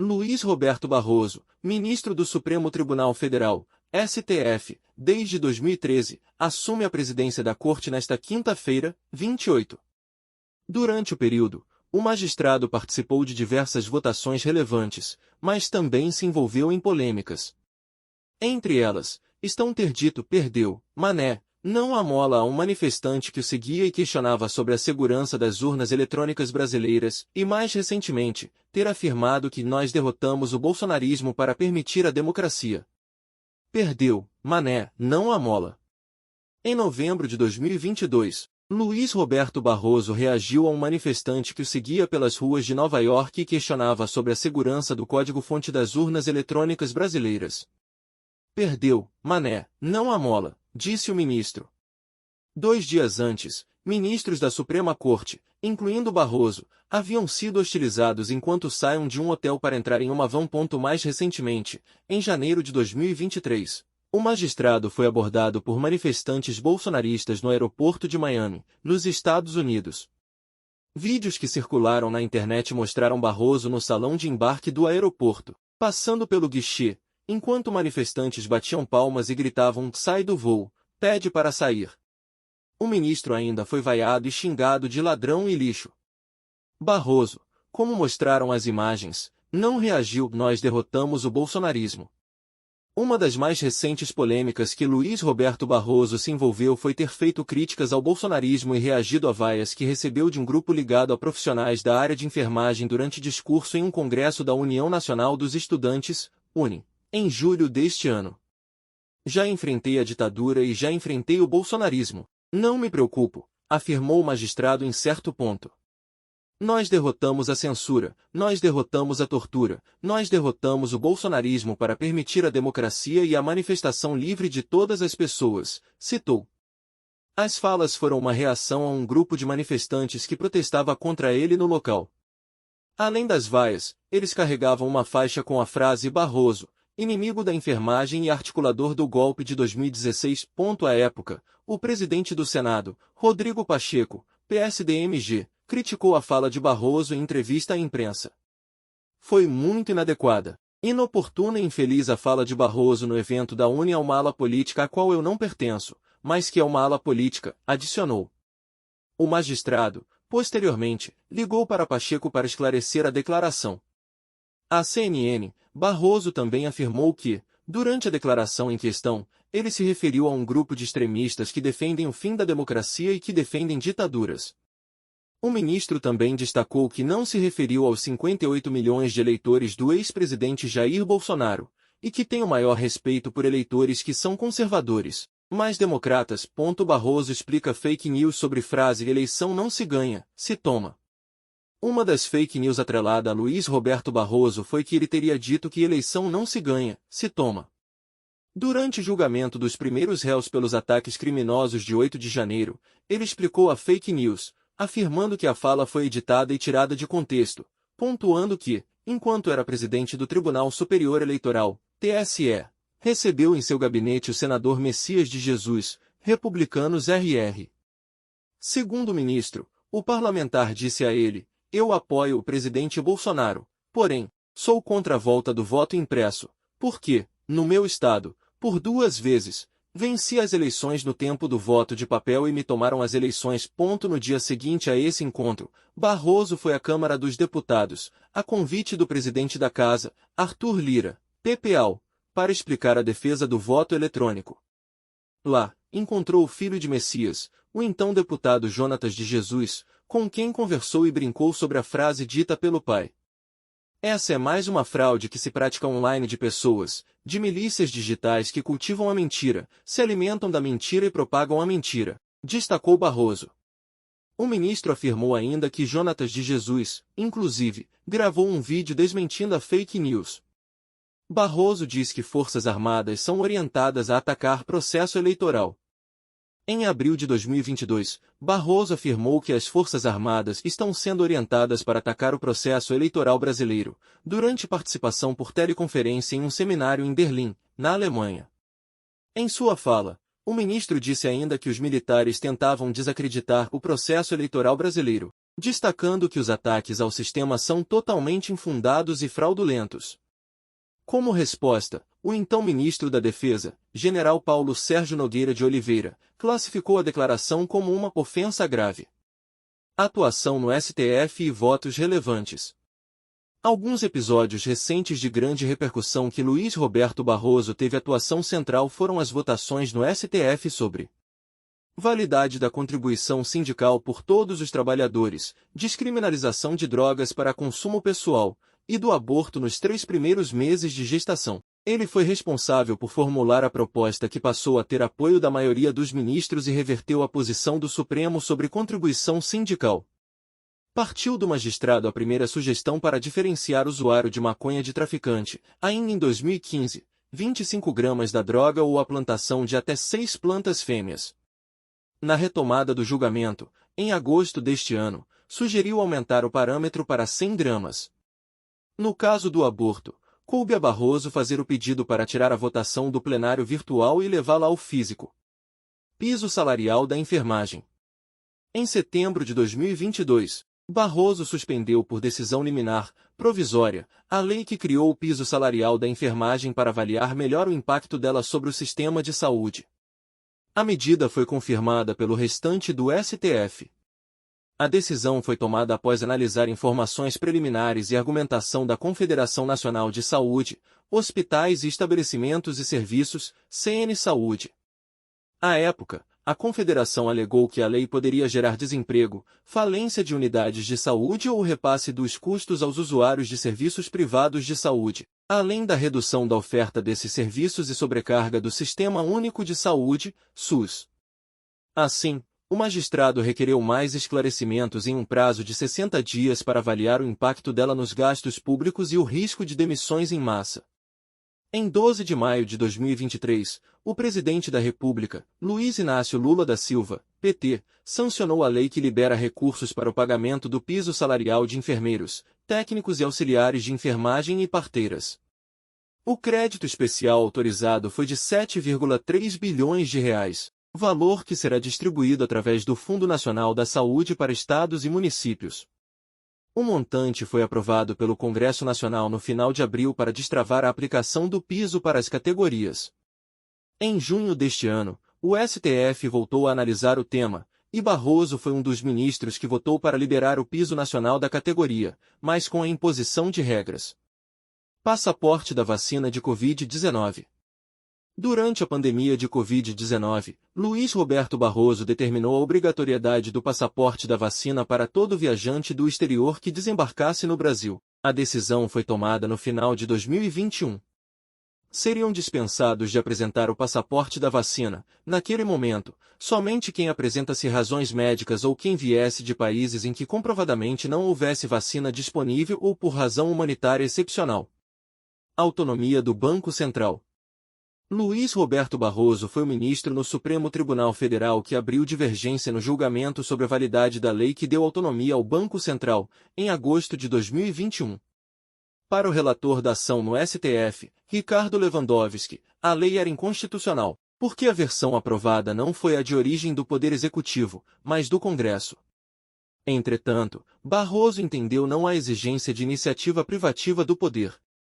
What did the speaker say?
Luiz Roberto Barroso, ministro do Supremo Tribunal Federal, STF, desde 2013, assume a presidência da Corte nesta quinta-feira, 28. Durante o período, o magistrado participou de diversas votações relevantes, mas também se envolveu em polêmicas. Entre elas, estão ter dito perdeu, mané, não amola a um manifestante que o seguia e questionava sobre a segurança das urnas eletrônicas brasileiras, e mais recentemente, ter afirmado que nós derrotamos o bolsonarismo para permitir a democracia. Perdeu, mané, não amola. Em novembro de 2022, Luiz Roberto Barroso reagiu a um manifestante que o seguia pelas ruas de Nova York e questionava sobre a segurança do código-fonte das urnas eletrônicas brasileiras. Perdeu, mané, não amola, disse o ministro. 2 dias antes, ministros da Suprema Corte, incluindo Barroso, haviam sido hostilizados enquanto saíam de um hotel para entrar em uma van. Mais recentemente, em janeiro de 2023, o magistrado foi abordado por manifestantes bolsonaristas no aeroporto de Miami, nos Estados Unidos. Vídeos que circularam na internet mostraram Barroso no salão de embarque do aeroporto, passando pelo guichê, enquanto manifestantes batiam palmas e gritavam "sai do voo, pede para sair". O ministro ainda foi vaiado e xingado de ladrão e lixo. Barroso, como mostraram as imagens, não reagiu. Nós derrotamos o bolsonarismo. Uma das mais recentes polêmicas que Luiz Roberto Barroso se envolveu foi ter feito críticas ao bolsonarismo e reagido a vaias que recebeu de um grupo ligado a profissionais da área de enfermagem durante discurso em um congresso da União Nacional dos Estudantes, UNE, em julho deste ano. Já enfrentei a ditadura e já enfrentei o bolsonarismo. Não me preocupo, afirmou o magistrado em certo ponto. Nós derrotamos a censura, nós derrotamos a tortura, nós derrotamos o bolsonarismo para permitir a democracia e a manifestação livre de todas as pessoas, citou. As falas foram uma reação a um grupo de manifestantes que protestava contra ele no local. Além das vaias, eles carregavam uma faixa com a frase Barroso, inimigo da enfermagem e articulador do golpe de 2016. À época, o presidente do Senado, Rodrigo Pacheco, PSDMG, criticou a fala de Barroso em entrevista à imprensa. Foi muito inadequada, inoportuna e infeliz a fala de Barroso no evento da UNE a uma ala política a qual eu não pertenço, mas que é uma ala política, adicionou. O magistrado, posteriormente, ligou para Pacheco para esclarecer a declaração. À CNN, Barroso também afirmou que, durante a declaração em questão, ele se referiu a um grupo de extremistas que defendem o fim da democracia e que defendem ditaduras. O ministro também destacou que não se referiu aos 58 milhões de eleitores do ex-presidente Jair Bolsonaro, e que tem o maior respeito por eleitores que são conservadores, mas democratas. Barroso explica fake news sobre frase eleição não se ganha, se toma. Uma das fake news atrelada a Luiz Roberto Barroso foi que ele teria dito que eleição não se ganha, se toma. Durante o julgamento dos primeiros réus pelos ataques criminosos de 8 de janeiro, ele explicou a fake news, afirmando que a fala foi editada e tirada de contexto, pontuando que, enquanto era presidente do Tribunal Superior Eleitoral, TSE, recebeu em seu gabinete o senador Messias de Jesus, republicanos RR. Segundo o ministro, o parlamentar disse a ele, eu apoio o presidente Bolsonaro, porém, sou contra a volta do voto impresso, porque, no meu estado, por 2 vezes, venci as eleições no tempo do voto de papel e me tomaram as eleições. No dia seguinte a esse encontro, Barroso foi à Câmara dos Deputados, a convite do presidente da Casa, Arthur Lira, PPAO, para explicar a defesa do voto eletrônico. Lá, encontrou o filho de Messias, o então deputado Jonatas de Jesus, com quem conversou e brincou sobre a frase dita pelo pai. Essa é mais uma fraude que se pratica online de pessoas, de milícias digitais que cultivam a mentira, se alimentam da mentira e propagam a mentira, destacou Barroso. O ministro afirmou ainda que Jonatas de Jesus, inclusive, gravou um vídeo desmentindo a fake news. Barroso diz que Forças Armadas são orientadas a atacar processo eleitoral. Em abril de 2022, Barroso afirmou que as Forças Armadas estão sendo orientadas para atacar o processo eleitoral brasileiro, durante participação por teleconferência em um seminário em Berlim, na Alemanha. Em sua fala, o ministro disse ainda que os militares tentavam desacreditar o processo eleitoral brasileiro, destacando que os ataques ao sistema são totalmente infundados e fraudulentos. Como resposta, o então ministro da Defesa, general Paulo Sérgio Nogueira de Oliveira, classificou a declaração como uma ofensa grave. Atuação no STF e votos relevantes. Alguns episódios recentes de grande repercussão que Luiz Roberto Barroso teve atuação central foram as votações no STF sobre validade da contribuição sindical por todos os trabalhadores, descriminalização de drogas para consumo pessoal, e do aborto nos 3 primeiros meses de gestação. Ele foi responsável por formular a proposta que passou a ter apoio da maioria dos ministros e reverteu a posição do Supremo sobre contribuição sindical. Partiu do magistrado a primeira sugestão para diferenciar o usuário de maconha de traficante, ainda em 2015, 25 gramas da droga ou a plantação de até 6 plantas fêmeas. Na retomada do julgamento, em agosto deste ano, sugeriu aumentar o parâmetro para 100 gramas. No caso do aborto, coube a Barroso fazer o pedido para tirar a votação do plenário virtual e levá-la ao físico. Piso salarial da enfermagem. Em setembro de 2022, Barroso suspendeu por decisão liminar, provisória, a lei que criou o piso salarial da enfermagem para avaliar melhor o impacto dela sobre o sistema de saúde. A medida foi confirmada pelo restante do STF. A decisão foi tomada após analisar informações preliminares e argumentação da Confederação Nacional de Saúde, Hospitais e Estabelecimentos e Serviços, CN Saúde. À época, a Confederação alegou que a lei poderia gerar desemprego, falência de unidades de saúde ou repasse dos custos aos usuários de serviços privados de saúde, além da redução da oferta desses serviços e sobrecarga do Sistema Único de Saúde, SUS. Assim, o magistrado requereu mais esclarecimentos em um prazo de 60 dias para avaliar o impacto dela nos gastos públicos e o risco de demissões em massa. Em 12 de maio de 2023, o presidente da República, Luiz Inácio Lula da Silva, PT, sancionou a lei que libera recursos para o pagamento do piso salarial de enfermeiros, técnicos e auxiliares de enfermagem e parteiras. O crédito especial autorizado foi de 7,3 bilhões de reais, valor que será distribuído através do Fundo Nacional da Saúde para estados e municípios. O montante foi aprovado pelo Congresso Nacional no final de abril para destravar a aplicação do piso para as categorias. Em junho deste ano, o STF voltou a analisar o tema, e Barroso foi um dos ministros que votou para liberar o piso nacional da categoria, mas com a imposição de regras. Passaporte da vacina de Covid-19. Durante a pandemia de Covid-19, Luiz Roberto Barroso determinou a obrigatoriedade do passaporte da vacina para todo viajante do exterior que desembarcasse no Brasil. A decisão foi tomada no final de 2021. Seriam dispensados de apresentar o passaporte da vacina, naquele momento, somente quem apresenta-se razões médicas ou quem viesse de países em que comprovadamente não houvesse vacina disponível ou por razão humanitária excepcional. Autonomia do Banco Central. Luiz Roberto Barroso foi o ministro no Supremo Tribunal Federal que abriu divergência no julgamento sobre a validade da lei que deu autonomia ao Banco Central, em agosto de 2021. Para o relator da ação no STF, Ricardo Lewandowski, a lei era inconstitucional, porque a versão aprovada não foi a de origem do Poder Executivo, mas do Congresso. Entretanto, Barroso entendeu não a exigência de iniciativa privativa do poder.